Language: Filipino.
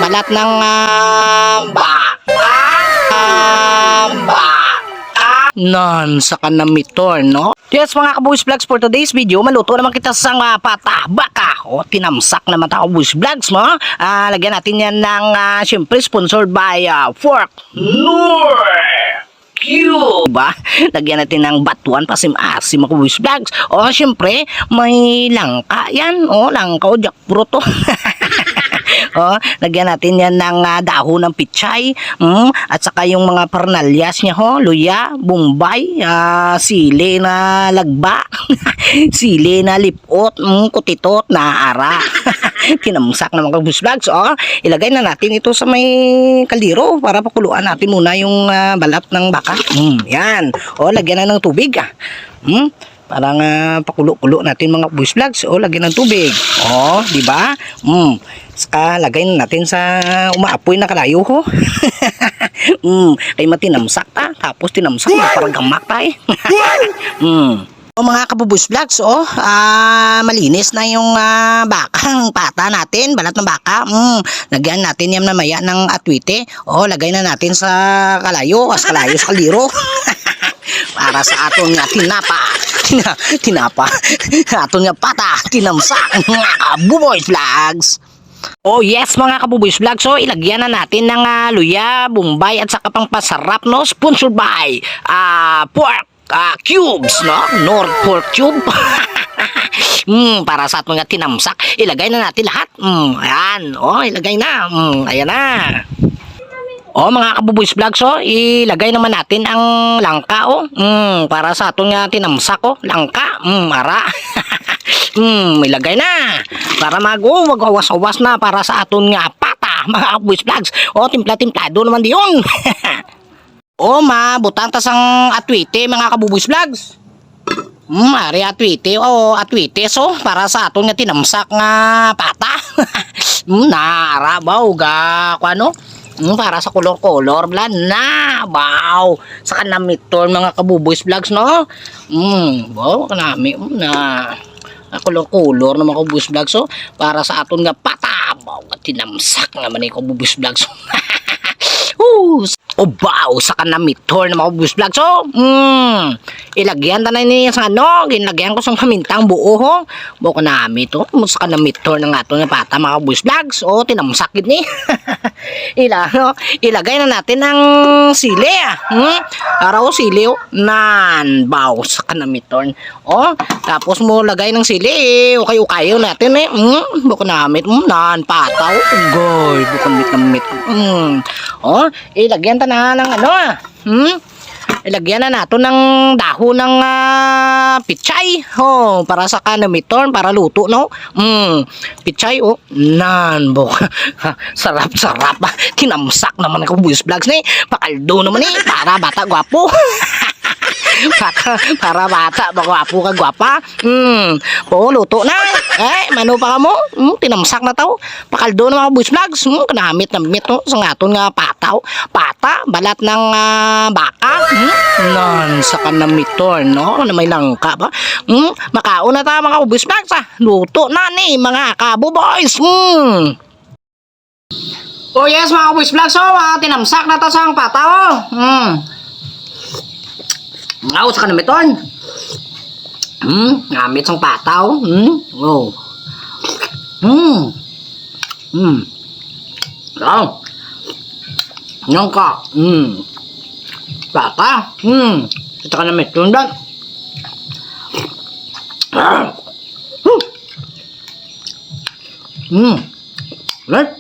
balat ng non sa kanamitor, no? Yes, mga kabuhis vlogs, for today's video, maluto naman kita sa pata baka. O, tinamsak naman tayo kabuhis vlogs mo. Lagyan natin yan ng, syempre, sponsored by Fork Lure Cube. Ba? Lagyan natin ng batuan, pasim-asim mga kabuhis vlogs. O, syempre, may langka yan. O, langka o jackfruit to. Oh, lagyan natin yan ng dahon ng pichay, at saka yung mga parnalyas niya, luya, bombay, sili na lagba, sili na lipot, kutitot na ara. Tinamsak na mga kabuhis vlogs. Ilagay na natin ito sa may kaldero para pakuluan natin muna yung balat ng baka. Yan. Lagyan na ng tubig. Parang pakulo-kulo natin mga kabuhis vlogs. Lagyan ng tubig. Di ba? Saka lagay natin sa umaapoy na kalayo kay matinamsak ta. Tapos tinamsak na parang gamak ta mga kabuhis vlogs, malinis na yung bakang pata natin, balat ng baka. Lagyan natin yan namaya ng atwite. Lagay na natin sa kalayo, sa kaldero. Para sa aton nga tinapa aton nga pata tinamsak kabuhis vlogs. Yes mga kabuhis vlogs, ilagyan na natin ng luya, bombay at saka pang pasarap, no? Sponsored by Pork Cubes, no? North Pork Cube. Para sa aton nga tinamsak, ilagay na natin lahat. Ayan, ilagay na. Ayan na. Mga kabuhis vlogs, ilagay naman natin ang langka, para sa aton nga tinamsak, langka, ara. Ilagay na para magwawas-wawas na para sa aton nga pata, mga kabuhis vlogs. Timpla-timplado naman diyon. Mabutang tas ang atwite, mga kabuhis vlogs. Ari atwite, atwite, para sa aton nga tinamsak nga pata. Nara baw ga kuano, para sa color-color blan na baw sa kanamitor, mga kabuhis vlogs, no? Baw kanami na color-color na mga kabuhis vlogs, para sa aton nga pata baw tinamsak naman ni kabuhis vlogs. Baw sa kanamitor na mga kabuhis vlogs. Ilagyan ta na niya sa ginlagyan ko sa pamintang buo, baw kanami to sa kanamitor ng aton nga pata, mga kabuhis vlogs. Tinamsak gid ni. Ilagay na natin ng sili, araw sili, nan baw sa kanamitor. Tapos mo lagay ng sili, ukay-ukayo natin baw kanami nan pataw, goy bukamit-kamit. Ilagyan ta na ng ilagyan na nato ng dahon ng pichay, para sa kanamitor, para luto, no? Pichay, nan bo. Sarap-sarap. Tinamsak naman ako kabuhis vlogs ni. Pakaldo naman para bata gwapo. para bata gwapo ka gwapa. Luto na. Mano pa ka mo? Tinamsak na taw. Pakaldo naman kabuhis vlogs. Kanamit na mit, sa ngaton nga pataw. Pata, balat ng baka. Nan sa kanamitor, no? Na may langka ba? Makaon na tayo mga kabuhis vlogs, luto na ni mga kabuboys. Yes mga kabuhis vlogs, tinamsak na tayo sa pataw. Ngaw sa kanamitor. Ngamit sang pataw. Langka. Pata. Ito ka na may tundan. Right?